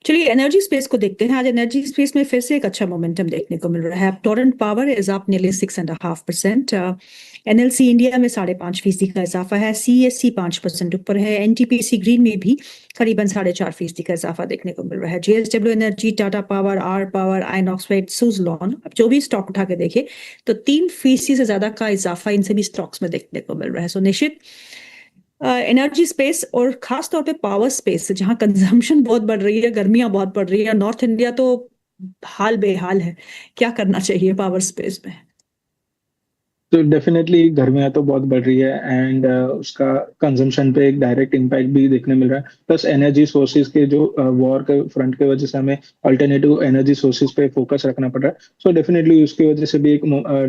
चलिए energy space को देखते हैं। आज एनर्जी स्पेस में फिर से एक अच्छा मोमेंटम देखने को मिल रहा है। Torrent power is up nearly 6.5%। NLC India में 5.5% का इजाफा है। सीएससी 5% ऊपर है। एनटीपीसी ग्रीन में भी करीबन 4.5% का इजाफा देखने को मिल रहा है। JSW energy, Tata power, R power, Inox, Suzlon, अब जो भी स्टॉक उठा के देखे तो 3% से ज्यादा का इजाफा इन सभी स्टॉक्स में देखने को मिल रहा है। सो निश्चित एनर्जी स्पेस और खास तौर पे पावर स्पेस जहां कंजम्पशन बहुत बढ़ रही है, गर्मियां बहुत बढ़ रही है, नॉर्थ इंडिया तो हाल बेहाल है। क्या करना चाहिए पावर स्पेस में? तो डेफिनेटली गर्मियाँ तो बहुत बढ़ रही है एंड उसका कंजम्पशन पे एक डायरेक्ट इम्पैक्ट भी देखने मिल रहा है। प्लस एनर्जी सोर्सेज के जो वॉर के फ्रंट के वजह से हमें अल्टरनेटिव एनर्जी सोर्सेज पे फोकस रखना पड़ रहा है। सो डेफिनेटली उसकी वजह से भी एक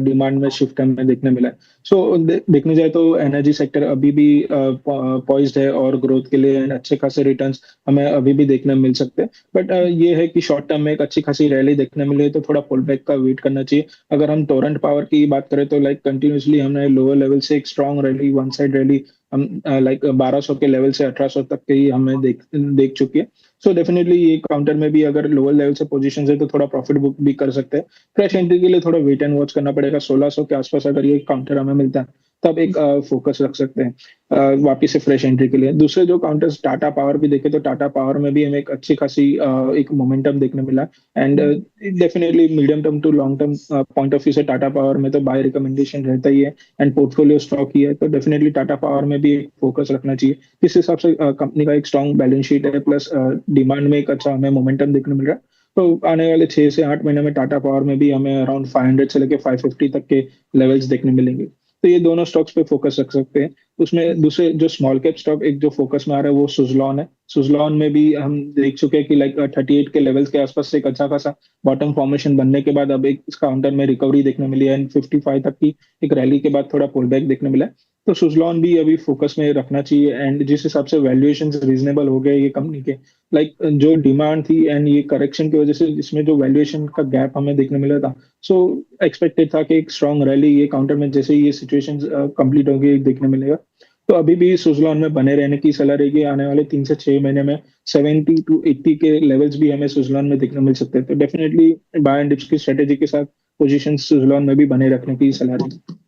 डिमांड में शिफ्ट हमें देखने मिला है। सो देखने जाए तो एनर्जी सेक्टर अभी भी पॉइज्ड है और ग्रोथ के लिए and अच्छे खासे रिटर्न्स हमें अभी भी देखने मिल सकते हैं। बट ये है कि शॉर्ट टर्म में एक अच्छी खासी रैली देखने मिले तो थोड़ा पुल बैक का वेट करना चाहिए। अगर हम टोरेंट पावर की बात करें तो लाइक कंटिन्यूसली हमने लोअर लेवल से एक strong rally, one side rally हम लाइक 1200 के लेवल से 1800 तक के ही हमें देख चुकी है। सो डेफिनेटली ये काउंटर में भी अगर लोअर लेवल से पोजीशन है तो थोड़ा प्रॉफिट बुक भी कर सकते हैं। फ्रेश एंट्री के लिए थोड़ा वेट एंड वॉच करना पड़ेगा। 1600 के आसपास अगर ये काउंटर हमें मिलता है तब एक फोकस रख सकते हैं वापिस से फ्रेश एंट्री के लिए। दूसरे जो काउंटर्स टाटा पावर भी देखे तो टाटा पावर में भी हमें एक अच्छी खासी एक मोमेंटम देखने मिला and definitely medium term to long term point of view से टाटा पावर में तो बाय रिकमेंडेशन रहता ही है एंड पोर्टफोलियो स्टॉक ही है। तो डेफिनेटली टाटा पावर में भी एक फोकस रखना चाहिए। इस हिसाब से कंपनी का एक स्ट्रॉन्ग बैलेंस शीट है, प्लस डिमांड में एक अच्छा हमें मोमेंटम देखने मिल रहा है। तो आने वाले 6 से 8 महीने में टाटा पावर में भी हमें अराउंड 500 से लेकर 550 तक के लेवल्स देखने मिलेंगे। तो ये दोनों स्टॉक्स पे फोकस रख सकते हैं। उसमें दूसरे जो स्मॉल कैप स्टॉक एक जो फोकस में आ रहा है वो सुजलॉन है। सुजलॉन में भी हम देख चुके हैं कि लाइक 38 के लेवल्स के आसपास से एक अच्छा खासा बॉटम फॉर्मेशन बनने के बाद अब एक इस काउंटर में रिकवरी देखने मिली है एंड 55 तक की एक रैली के बाद थोड़ा पुल बैक देखने मिला है। तो सुजलॉन भी अभी फोकस में रखना चाहिए एंड जिस हिसाब से वैल्यूएशन रीजनेबल हो गए ये कंपनी के, लाइक जो डिमांड थी एंड ये करेक्शन की वजह से इसमें जो वैल्यूएशन का गैप हमें देखने मिला था, सो एक्सपेक्टेड था कि एक स्ट्रॉन्ग रैली ये काउंटर में जैसे ये सिचुएशन कंप्लीट होगी देखने मिलेगा। तो अभी भी सुजलॉन में बने रहने की सलाह रहेगी। आने वाले 3 से 6 महीने में 70 to 80 के लेवल्स भी हमें सुजलॉन में देखने मिल सकते हैं। तो डेफिनेटली बाय एंड डिप्स की स्ट्रेटेजी के साथ पोजीशन सुजलॉन में भी बने रखने की सलाह रहेगी।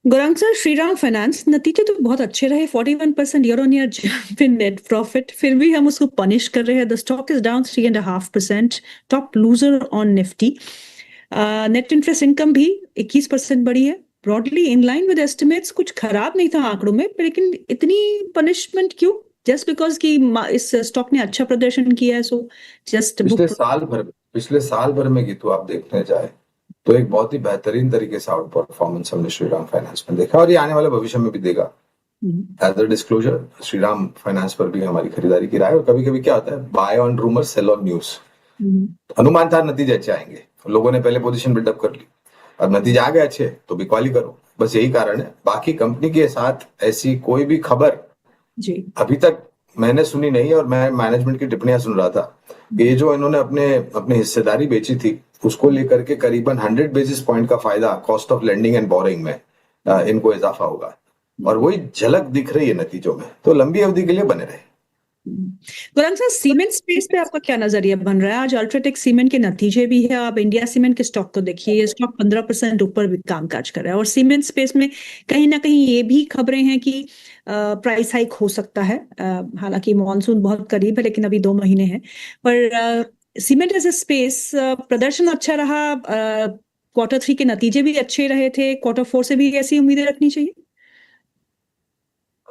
गौरांग सर, श्रीराम फाइनेंस नतीजे तो बहुत अच्छे रहे, 41% year on year jump in net profit, फिर भी हम उसको पनिश कर रहे हैं। The stock is down 3.5%, top loser on Nifty. Net interest income भी 21% बढ़ी है, broadly in line with estimates. कुछ खराब नहीं था आंकड़ों में, लेकिन इतनी पनिशमेंट क्यों? जस्ट बिकॉज कि इस स्टॉक ने अच्छा प्रदर्शन किया है, सो जस्ट पिछले साल भर में गीतू आप देखने जाए तो एक बहुत ही बेहतरीन तरीके से आउट परफॉर्मेंस हमने श्रीराम फाइनेंस में देखा और ये आने वाले भविष्य में भी देगा। As a disclosure, Shriram finance पर भी हमारी खरीदारी की राय। और कभी कभी क्या होता है, buy on rumour sell on news. अनुमान था नतीजे अच्छे आएंगे, लोगों ने पहले पोजीशन बिल्डअप कर ली, अब नतीजे आ गए अच्छे तो बिकवाली करो, बस यही कारण है। बाकी कंपनी के साथ ऐसी कोई भी खबर अभी तक मैंने सुनी नहीं और मैं मैनेजमेंट की टिप्पणियां सुन रहा था कि ये जो इन्होंने अपने हिस्सेदारी बेची थी उसको लेकर के करीबन 100 बेसिस पॉइंट का फायदा cost of lending and boring में इनको इजाफा होगा और वही झलक दिख रही है नतीजों में। तो लंबी अवधि के लिए बने रहे। गौरांग सर, सीमेंट स्पेस पे आपका क्या नजरिया बन रहा है? आज अल्ट्राटेक सीमेंट के नतीजे भी है। आप इंडिया सीमेंट के स्टॉक तो देखिए, ये स्टॉक 15% ऊपर भी कामकाज कर रहा है और सीमेंट स्पेस में कहीं ना कहीं ये भी खबरें हैं कि प्राइस हाइक हो सकता है। हालांकि मॉनसून बहुत करीब है, लेकिन अभी 2 महीने हैं। पर सीमेंट एज ए स्पेस प्रदर्शन अच्छा रहा। Q3 के नतीजे भी अच्छे रहे थे। Q4 से भी ऐसी उम्मीदें रखनी चाहिए।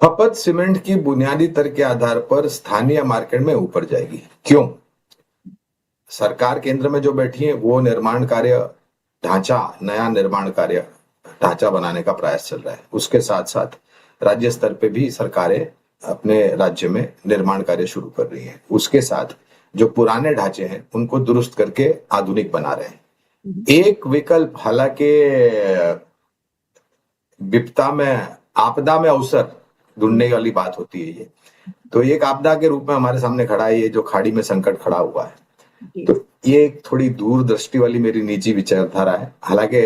खपत सीमेंट की बुनियादी तर्क के आधार पर स्थानीय मार्केट में ऊपर जाएगी। क्यों? सरकार केंद्र में जो बैठी है वो निर्माण कार्य नया निर्माण कार्य ढांचा बनाने का प्रयास चल रहा है। उसके साथ साथ राज्य स्तर पे भी सरकारें अपने राज्य में निर्माण कार्य शुरू कर रही हैं। उसके साथ जो पुराने ढांचे हैं उनको दुरुस्त करके आधुनिक बना रहे हैं। एक विकल्प, हालांकि विपदा में आपदा में अवसर ढूंढने वाली बात होती है ये, तो एक आपदा के रूप में हमारे सामने खड़ा है ये जो खाड़ी में संकट खड़ा हुआ है। तो ये एक थोड़ी दूरदृष्टि वाली मेरी निजी विचारधारा है। हालांकि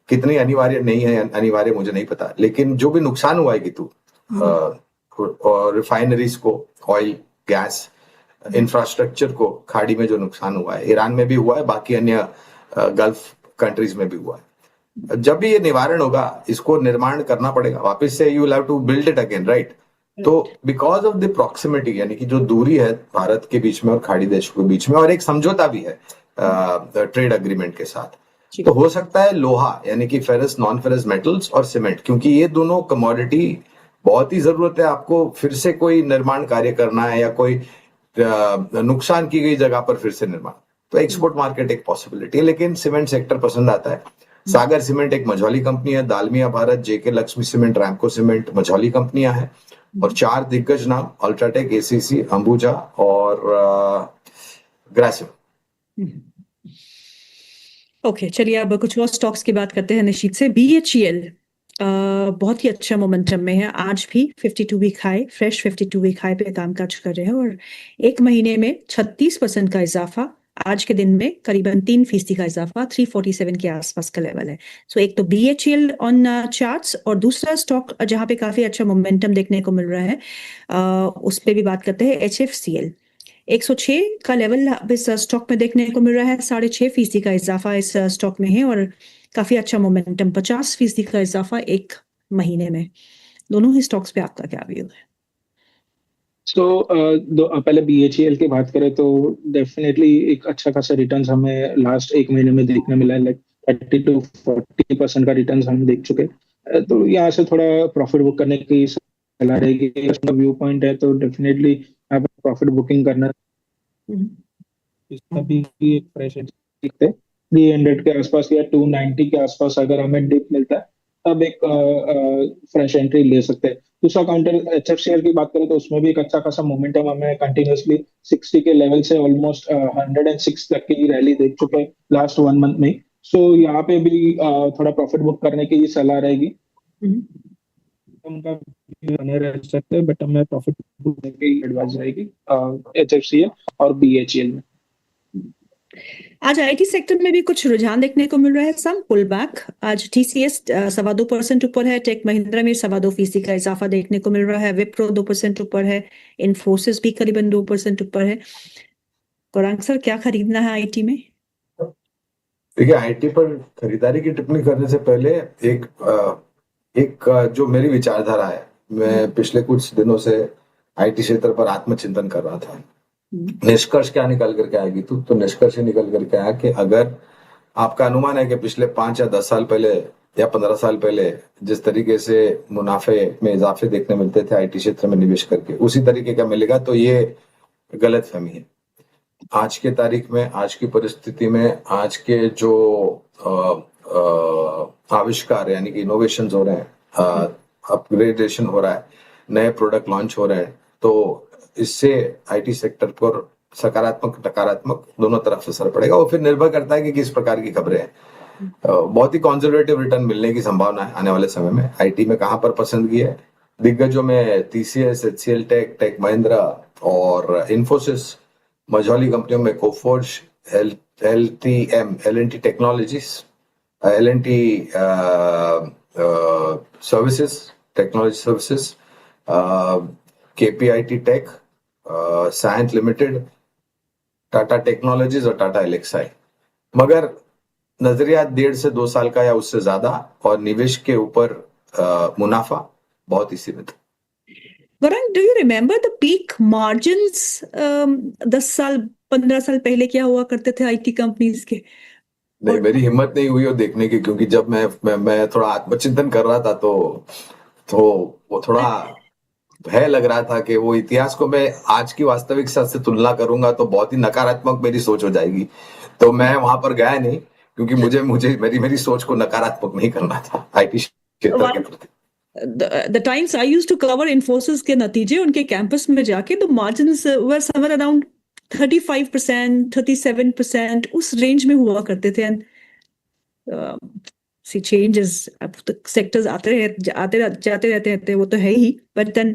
कितनी अनिवार्य नहीं है, अनिवार्य मुझे नहीं पता, लेकिन जो भी नुकसान हुआ है कि और रिफाइनरीज को, ऑयल, गैस, इंफ्रास्ट्रक्चर को खाड़ी में जो नुकसान हुआ है, ईरान में भी हुआ है, बाकी अन्य गल्फ कंट्रीज में भी हुआ है। जब भी ये निवारण होगा, इसको निर्माण करना पड़ेगा वापस से, you will have to build it again, right? तो बिकॉज ऑफ द प्रॉक्सिमिटी, यानी कि जो दूरी है भारत के बीच में और खाड़ी देशों के बीच में, और एक समझौता भी है ट्रेड अग्रीमेंट के साथ, तो हो सकता है लोहा यानी कि फेरस, नॉन फेरस मेटल्स और सीमेंट, क्योंकि ये दोनों कमोडिटी बहुत ही जरूरत है आपको फिर से कोई निर्माण कार्य करना है या कोई नुकसान की गई जगह पर फिर से निर्माण, तो एक्सपोर्ट मार्केट एक पॉसिबिलिटी है। लेकिन सीमेंट सेक्टर पसंद आता है। सागर सीमेंट एक मझौली कंपनी है, दालमिया भारत, जेके लक्ष्मी सीमेंट, रैमको सीमेंट मझौली कंपनियां हैं, और 4 दिग्गज नाम अल्ट्राटेक, एसीसी, अंबुजा और ग्रासिम। ओके, चलिए अब कुछ और स्टॉक्स की बात करते हैं निश्चित से। BHEL बहुत ही अच्छा मोमेंटम में है, आज भी 52 week high, fresh 52 week high पे कामकाज कर रहे हैं, और एक महीने में 36% का इजाफा, आज के दिन में करीबन 3% का इजाफा, 347 के आसपास का लेवल है। सो एक तो BHEL ऑन चार्ट्स, और दूसरा स्टॉक जहां पे काफी अच्छा मोमेंटम देखने को मिल रहा है उस पे भी बात करते हैं, HFCL। 106 का लेवल इस स्टॉक में देखने को मिल रहा है, 6.5% का इजाफा इस स्टॉक में है, और काफी अच्छा मोमेंटम, 50% का इजाफा एक महीने में। दोनों ही स्टॉक्स पे आपका क्या व्यू है? पहले BHEL की बात करें तो डेफिनेटली एक अच्छा खासा रिटर्न्स हमें लास्ट एक महीने में देखने मिला है, लाइक 30 to 40% का रिटर्न्स हम देख चुके हैं। तो यहाँ से थोड़ा प्रॉफिट बुक करने की सलाह रहेगी। व्यू पॉइंट है तो डेफिनेटली आप प्रॉफिट बुकिंग करना। इसका भी एक फ्रेश दिखते 300 के आसपास या 290 के आसपास अगर हमें डिप मिलता है तब एक फ्रेश एंट्री ले सकते हैं। दूसरा काउंटर HFCL की बात करें तो उसमें भी एक अच्छा खासा मोमेंटम हमें कंटिन्यूअसली 60 के लेवल से ऑलमोस्ट 106 तक की रैली देख चुके हैं लास्ट 1 मंथ में। सो यहाँ पे भी थोड़ा प्रॉफिट बुक करने की सलाह रहेगी। उनका बने रह सकते हैं, बट हमें प्रॉफिट बुक करने की एडवाइस रहेगी HFCL और BHEL में। आज IT सेक्टर में भी कुछ रुझान देखने को मिल रहा है, सम पुल बैक। आज TCS 2.25% ऊपर है, टेक महिंद्रा में 2.25% का इजाफा देखने को मिल रहा है, विप्रो 2% ऊपर है, इन्फोसिस भी करीबन 2% ऊपर है। गौरांग सर, क्या खरीदना है IT में? देखिए, IT पर खरीदारी की टिप्पणी करने से पहले एक जो मेरी विचारधारा है, मैं पिछले कुछ दिनों से IT क्षेत्र पर आत्मचिंतन कर रहा था। निष्कर्ष क्या निकल करके आएगी तो निष्कर्ष निकल करके आया कि अगर आपका अनुमान है कि पिछले 5 या 10 साल पहले या 15 साल पहले जिस तरीके से मुनाफे में इजाफे देखने मिलते थे IT क्षेत्र में निवेश करके, उसी तरीके का मिलेगा, तो ये गलतफहमी है। आज के तारीख में, आज की परिस्थिति में, आज के जो आविष्कार यानी कि इनोवेशंस हो रहे हैं, अपग्रेडेशन हो रहा है, नए प्रोडक्ट लॉन्च हो रहे हैं, तो इससे IT सेक्टर पर सकारात्मक नकारात्मक दोनों तरफ से असर पड़ेगा। वो फिर निर्भर करता है कि किस प्रकार की खबरें हैं। बहुत ही कंजर्वेटिव रिटर्न मिलने की संभावना है आने वाले समय में। IT में कहां पर पसंदगी है? दिग्गजों में TCS, HCL tech, tech Mahindra और इन्फोसिस। मझौली कंपनियों में Coforge, L&T technologies, L&T services, technology services, KPIT tech, science limited, Tata technologies और टाटा LXI। मगर नजरिया 1.5 से 2 साल का या उससे ज्यादा, और निवेश के ऊपर मुनाफा बहुत ही सीमित। Gaurang, do you remember the peak margins 10 साल 15 साल पहले क्या हुआ करते थे IT कंपनीज के? नहीं, मेरी हिम्मत नहीं हुई वो देखने की, क्योंकि जब मैं थोड़ा आत्मचिंतन कर रहा था तो वो थोड़ा भय लग रहा था कि वो इतिहास को मैं आज की वास्तविकता से तुलना करूंगा तो बहुत ही नकारात्मक मेरी सोच हो जाएगी। तो मैं वहां पर गया नहीं, क्योंकि मुझे मेरी सोच को नकारात्मक नहीं करना था IT क्षेत्र के प्रति। The times I used to cover Infosys के नतीजे उनके कैंपस में जाके, तो margins were somewhere around 35%, 37% उस रेंज में हुआ करते थे। See, changes, अब तो सेक्टर्स आते जाते रहते हैं, वो तो है ही, बट देन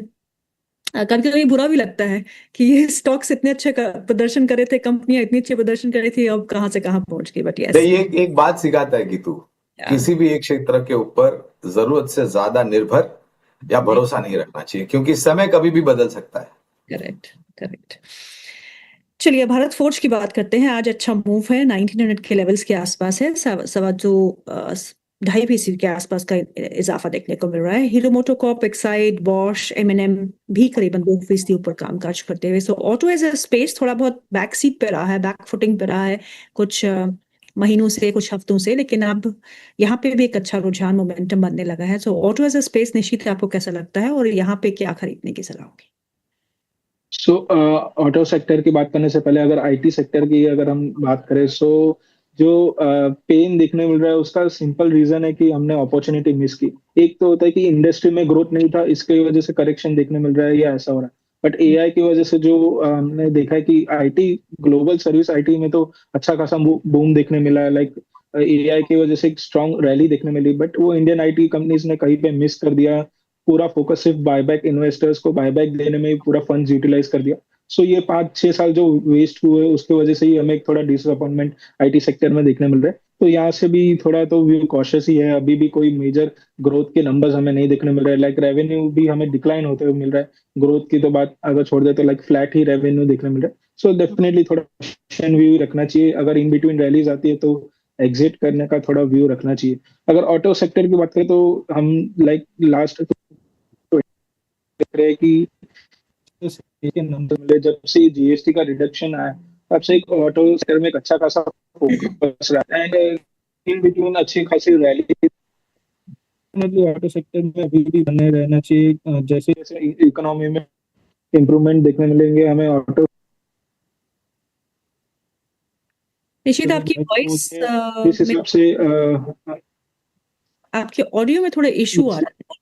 कभी-कभी बुरा भी लगता है कि ये स्टॉक्स इतने अच्छे प्रदर्शन करे थे, कंपनियां इतनी अच्छे प्रदर्शन करे थी, अब कहां से कहां पहुंच गई। बट यस, ये एक बात सिखाता है कि तू किसी भी एक क्षेत्र के ऊपर जरूरत से ज्यादा निर्भर या भरोसा नहीं रखना चाहिए, क्योंकि समय कभी भी बदल सकता है। करेक्ट। चलिए भारत फोर्ज की बात करते हैं। आज अच्छा मूव है, 1900 के लेवल्स के आसपास है, सवा जो 2.5% के आसपास का इजाफा देखने को मिल रहा है। Hero MotoCorp, Exide, Bosch, M&M भी करीबन 2% ऊपर कामकाज करते हुए। सो ऑटो एज अ स्पेस थोड़ा बहुत बैक सीट पे रहा है, बैक फुटिंग पे रहा है कुछ महीनों से, कुछ हफ्तों से, लेकिन अब यहाँ पे भी एक अच्छा रुझान, मोमेंटम बनने लगा है। सो ऑटो एज अ स्पेस निश्चित आपको कैसा लगता है और यहाँ पे क्या खरीदने की सलाह होगी? सो ऑटो सेक्टर की बात करने से पहले अगर आईटी सेक्टर की अगर हम बात करें, सो जो पेन देखने मिल रहा है उसका सिंपल रीजन है कि हमने अपॉर्चुनिटी मिस की। एक तो होता है कि इंडस्ट्री में ग्रोथ नहीं था, इसकी वजह से करेक्शन देखने मिल रहा है या ऐसा हो रहा है। बट एआई की वजह से जो हमने देखा है कि आईटी, ग्लोबल सर्विस आईटी में तो अच्छा खासा बूम देखने मिला है। लाइक एआई की वजह से एक स्ट्रॉन्ग रैली देखने मिली, बट वो इंडियन आईटी कंपनीज ने कहीं पे मिस कर दिया। पूरा फोकस सिर्फ बायबैक, इन्वेस्टर्स को बायबैक देने में ही पूरा फंड यूटिलाइज कर दिया। सो ये 5-6 साल जो वेस्ट हुए उसके वजह से ही हमें एक थोड़ा डिसअपॉइंटमेंट आईटी सेक्टर में देखने मिल रहा है। तो यहाँ से भी थोड़ा तो व्यू कॉशियस ही है। अभी भी कोई मेजर ग्रोथ के नंबर्स हमें नहीं देखने मिल रहे हैं। लाइक रेवेन्यू भी हमें डिक्लाइन होते हुए मिल रहा है। ग्रोथ की तो बात अगर छोड़ दे तो लाइक फ्लैट ही रेवेन्यू देखने मिल रहा है। सो डेफिनेटली थोड़ा व्यू रखना चाहिए। अगर इन बिटवीन रैलीज आती है तो एग्जिट करने का थोड़ा व्यू रखना चाहिए। अगर ऑटो सेक्टर की बात करें तो हम लाइक लास्ट देख रहे हैं कि के नंबर मिले जब से जीएसटी का रिडक्शन आया, तब से एक ऑटो सेक्टर में एक अच्छा खासा फोकस रहा है। एंड इन बिटवीन अच्छी खासी रैली ऑटो सेक्टर में अभी भी बने रहना चाहिए। जैसे जैसे इकोनॉमी में इम्प्रूवमेंट देखने मिलेंगे हमें ऑटो निश्चित आपकी वॉइस, इस हिसाब से आपके ऑडियो में थोड़े इशू आ रहा है,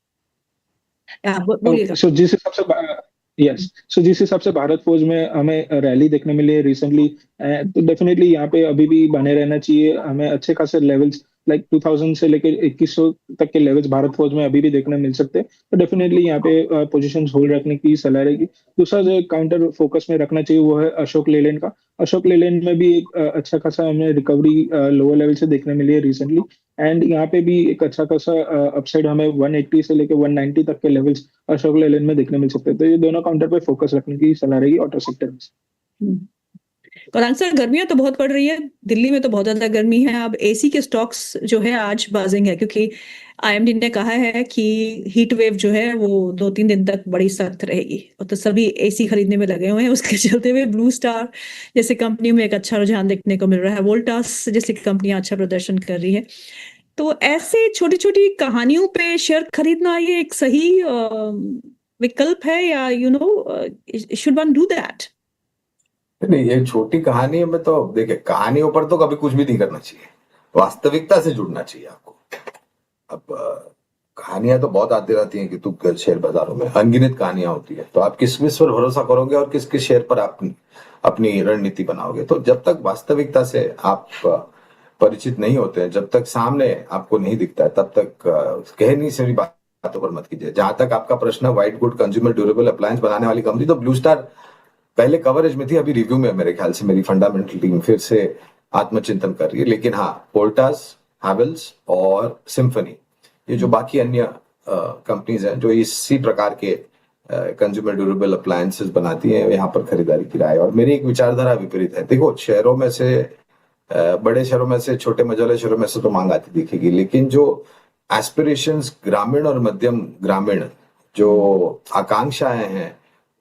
आप बोलिएगा। सो जिस हिसाब से जिस हिसाब से भारत फौज में हमें रैली देखने मिली है रिसेंटली, तो डेफिनेटली यहाँ पे अभी भी बने रहना चाहिए। हमें अच्छे खासे लेवल्स लाइक 2000 से लेकर 2100 तक के लेवल्स भारत फौज में अभी भी देखने मिल सकते हैं। तो डेफिनेटली यहाँ पे पोजीशन होल्ड रखने की सलाह रहेगी। दूसरा जो काउंटर फोकस में रखना चाहिए वो है अशोक लेलैंड का। अशोक लेलैंड में भी एक अच्छा खासा हमें रिकवरी लोअर लेवल से देखने मिली है रिसेंटली। एंड यहाँ पे भी एक अच्छा खासा अपसाइड हमें 180 से लेकर 190 तक के लेवल्स अशोक लेलैंड में देखने मिल सकते हैं। तो ये दोनों काउंटर पे फोकस रखने की सलाह रहेगी ऑटो सेक्टर में। और आंसर, गर्मियां तो बहुत पड़ रही है, दिल्ली में तो बहुत ज्यादा गर्मी है। अब एसी के स्टॉक्स जो है आज बाजिंग है, क्योंकि आईएमडी ने कहा है कि हीट वेव जो है वो 2-3 दिन तक बड़ी सख्त रहेगी, और तो सभी एसी खरीदने में लगे हुए हैं। उसके चलते हुए ब्लू स्टार जैसे कंपनी में एक अच्छा रुझान देखने को मिल रहा है। वोल्टास जैसी कंपनियां अच्छा प्रदर्शन कर रही है। तो ऐसे छोटी छोटी कहानियों पे शेयर खरीदना ये एक सही विकल्प है, या शुड वन डू दैट? नहीं, ये छोटी कहानी में तो देखिए, कहानियों पर तो कभी कुछ भी नहीं करना चाहिए, वास्तविकता से जुड़ना चाहिए आपको। अब कहानियां तो बहुत आती रहती हैं कि तू शेयर बाजारों में, अनगिनत कहानियां होती है। तो आप किस पर भरोसा करोगे और किस किस शेयर पर आप अपनी रणनीति बनाओगे? तो जब तक वास्तविकता से आप परिचित नहीं होते हैं, जब तक सामने आपको नहीं दिखता है, तब तक कहनी से बातों पर मत कीजिए। जहां तक आपका प्रश्न है, white good consumer durable appliance बनाने वाली कंपनी, तो ब्लू स्टार पहले कवरेज में थी, अभी रिव्यू में मेरे ख्याल से मेरी फंडामेंटल टीम फिर से आत्मचिंतन कर रही है। लेकिन हाँ, वोल्टास, हैवेल्स और सिम्फनी, ये जो बाकी अन्य कंपनीज हैं जो इसी प्रकार के कंज्यूमर ड्यूरेबल अप्लायंसेस बनाती हैं, यहाँ पर खरीदारी की राय। और मेरी एक विचारधारा विपरीत है। देखो, शहरों में से, बड़े शहरों में से, छोटे मझोले शहरों में से तो मांग आती दिखेगी, लेकिन जो एस्पिरेशंस ग्रामीण और मध्यम ग्रामीण जो आकांक्षाएं हैं,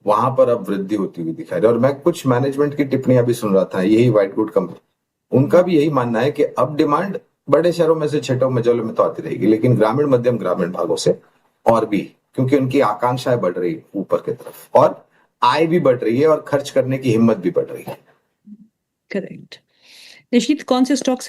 वहां पर अब वृद्धि होती हुई दिखाई रही है। और मैं कुछ मैनेजमेंट की टिप्पणियां भी सुन रहा था, यही व्हाइट गुड कंपनी, उनका भी यही मानना है कि अब डिमांड बड़े शहरों में से, छोटे मझोले में तो आती रहेगी, लेकिन ग्रामीण मध्यम ग्रामीण भागों से और भी, क्योंकि उनकी आकांक्षाएं बढ़ रही है ऊपर की तरफ, और आय भी बढ़ रही है और खर्च करने की हिम्मत भी बढ़ रही है। करेक्ट। निश्चित, कौन से स्टॉक्स है